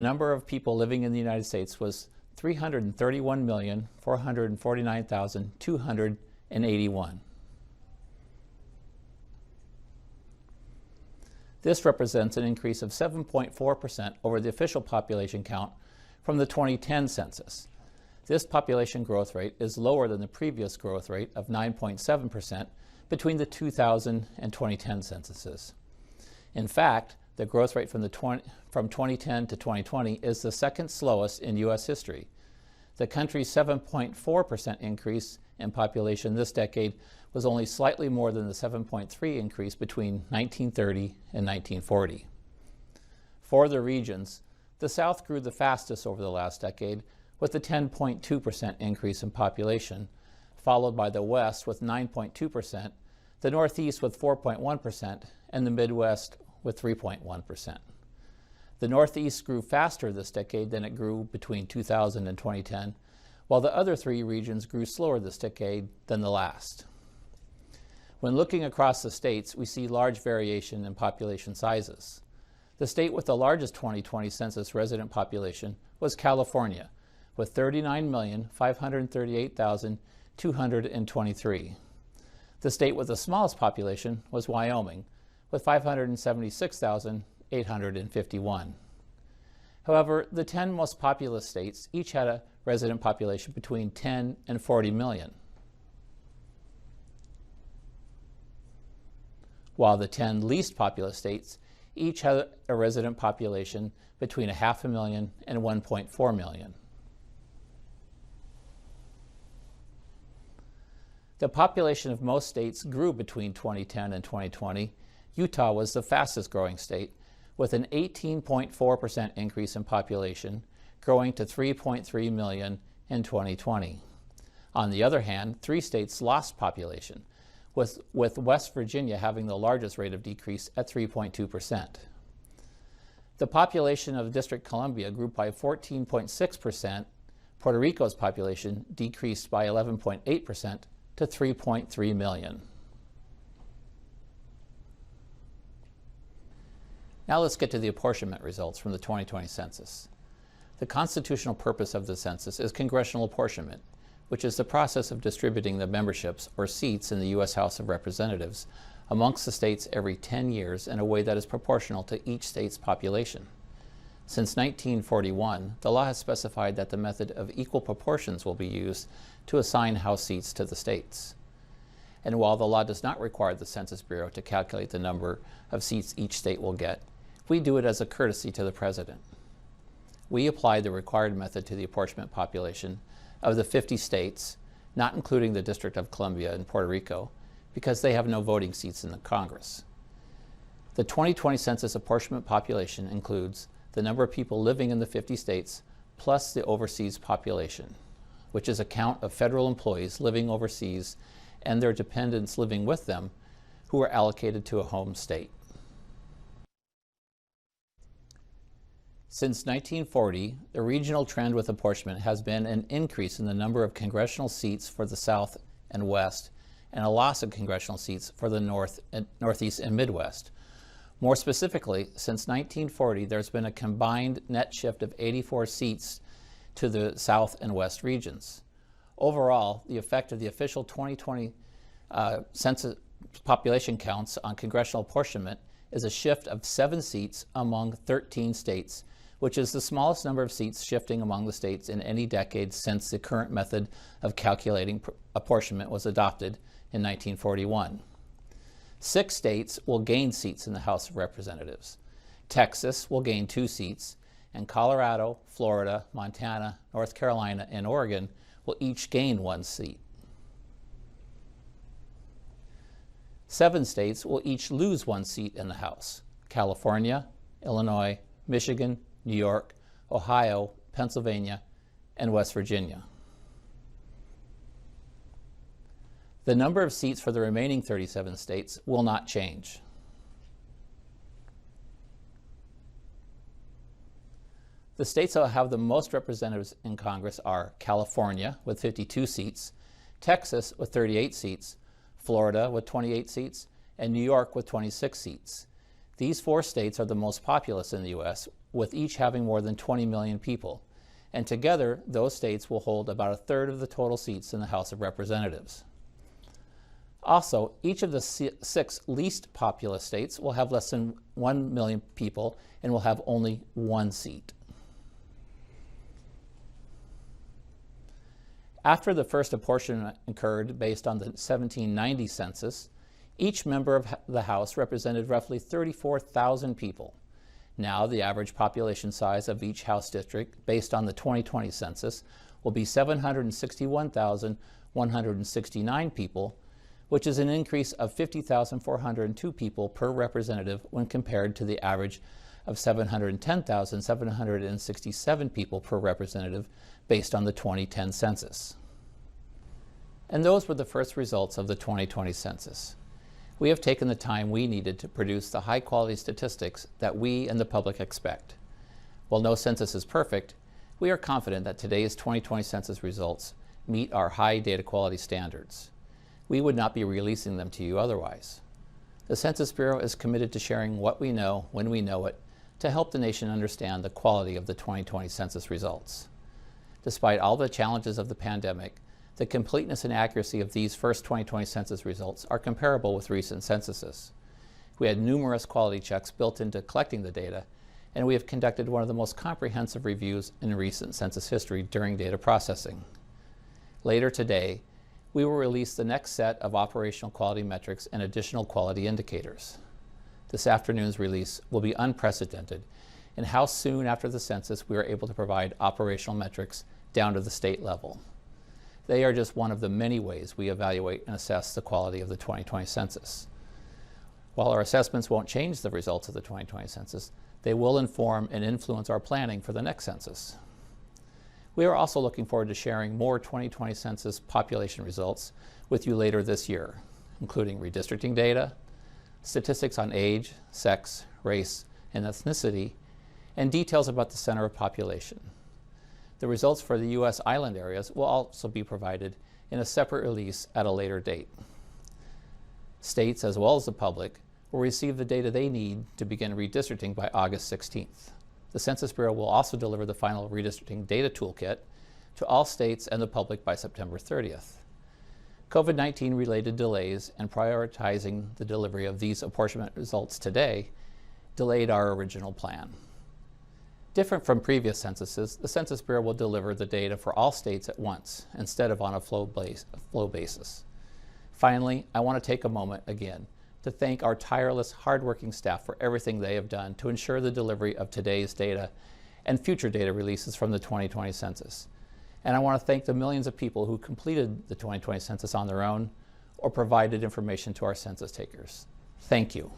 The number of people living in the United States was 331,449,281. This represents an increase of 7.4% over the official population count from the 2010 census. This population growth rate is lower than the previous growth rate of 9.7% between the 2000 and 2010 censuses. In fact, the growth rate from 2010 to 2020 is the second slowest in U.S. history. The country's 7.4% increase in population this decade was only slightly more than the 7.3% increase between 1930 and 1940. For the regions, the South grew the fastest over the last decade with a 10.2% increase in population, followed by the West with 9.2%, the Northeast with 4.1%, and the Midwest with 3.1%. The Northeast grew faster this decade than it grew between 2000 and 2010, while the other three regions grew slower this decade than the last. When looking across the states, we see large variation in population sizes. The state with the largest 2020 census resident population was California, with 39,538,223. The state with the smallest population was Wyoming, with 576,851. However, the 10 most populous states each had a resident population between 10 and 40 million, while the 10 least populous states each had a resident population between 500,000 and 1.4 million. The population of most states grew between 2010 and 2020. Utah was the fastest growing state, with an 18.4% increase in population, growing to 3.3 million in 2020. On the other hand, 3 states lost population, with West Virginia having the largest rate of decrease at 3.2%. The population of District of Columbia grew by 14.6%. Puerto Rico's population decreased by 11.8% to 3.3 million. Now let's get to the apportionment results from the 2020 census. The constitutional purpose of the census is congressional apportionment, which is the process of distributing the memberships or seats in the U.S. House of Representatives amongst the states every 10 years in a way that is proportional to each state's population. Since 1941, the law has specified that the method of equal proportions will be used to assign House seats to the states. And while the law does not require the Census Bureau to calculate the number of seats each state will get, we do it as a courtesy to the President. We apply the required method to the apportionment population of the 50 states, not including the District of Columbia and Puerto Rico, because they have no voting seats in the Congress. The 2020 census apportionment population includes the number of people living in the 50 states plus the overseas population, which is a count of federal employees living overseas and their dependents living with them who are allocated to a home state. Since 1940, the regional trend with apportionment has been an increase in the number of congressional seats for the South and West and a loss of congressional seats for the Northeast and Midwest. More specifically, since 1940, there's been a combined net shift of 84 seats to the South and West regions. Overall, the effect of the official 2020 census population counts on congressional apportionment is a shift of 7 seats among 13 states, which is the smallest number of seats shifting among the states in any decade since the current method of calculating apportionment was adopted in 1941. 6 states will gain seats in the House of Representatives. Texas will gain 2 seats, and Colorado, Florida, Montana, North Carolina, and Oregon will each gain 1 seat. 7 states will each lose 1 seat in the House: California, Illinois, Michigan, New York, Ohio, Pennsylvania, and West Virginia. The number of seats for the remaining 37 states will not change. The states that will have the most representatives in Congress are California with 52 seats, Texas with 38 seats, Florida with 28 seats, and New York with 26 seats. These 4 states are the most populous in the U.S., with each having more than 20 million people, and together those states will hold about a third of the total seats in the House of Representatives. Also, each of the 6 least populous states will have less than 1 million people and will have only 1 seat. After the first apportionment occurred based on the 1790 census, each member of the House represented roughly 34,000 people. Now, the average population size of each House district, based on the 2020 census, will be 761,169 people, which is an increase of 50,402 people per representative when compared to the average of 710,767 people per representative based on the 2010 census. And those were the first results of the 2020 census. We have taken the time we needed to produce the high-quality statistics that we and the public expect. While no census is perfect, we are confident that today's 2020 census results meet our high data quality standards. We would not be releasing them to you otherwise. The Census Bureau is committed to sharing what we know when we know it to help the nation understand the quality of the 2020 census results. Despite all the challenges of the pandemic, the completeness and accuracy of these first 2020 census results are comparable with recent censuses. We had numerous quality checks built into collecting the data, and we have conducted one of the most comprehensive reviews in recent census history during data processing. Later today, we will release the next set of operational quality metrics and additional quality indicators. This afternoon's release will be unprecedented in how soon after the census we are able to provide operational metrics down to the state level. They are just one of the many ways we evaluate and assess the quality of the 2020 census. While our assessments won't change the results of the 2020 census, they will inform and influence our planning for the next census. We are also looking forward to sharing more 2020 census population results with you later this year, including redistricting data, statistics on age, sex, race, and ethnicity, and details about the center of population. The results for the U.S. island areas will also be provided in a separate release at a later date. States, as well as the public, will receive the data they need to begin redistricting by August 16th. The Census Bureau will also deliver the final redistricting data toolkit to all states and the public by September 30th. COVID-19 related delays and prioritizing the delivery of these apportionment results today delayed our original plan. Different from previous censuses, the Census Bureau will deliver the data for all states at once instead of on a flow basis. Finally, I want to take a moment again to thank our tireless, hardworking staff for everything they have done to ensure the delivery of today's data and future data releases from the 2020 census. And I want to thank the millions of people who completed the 2020 census on their own or provided information to our census takers. Thank you.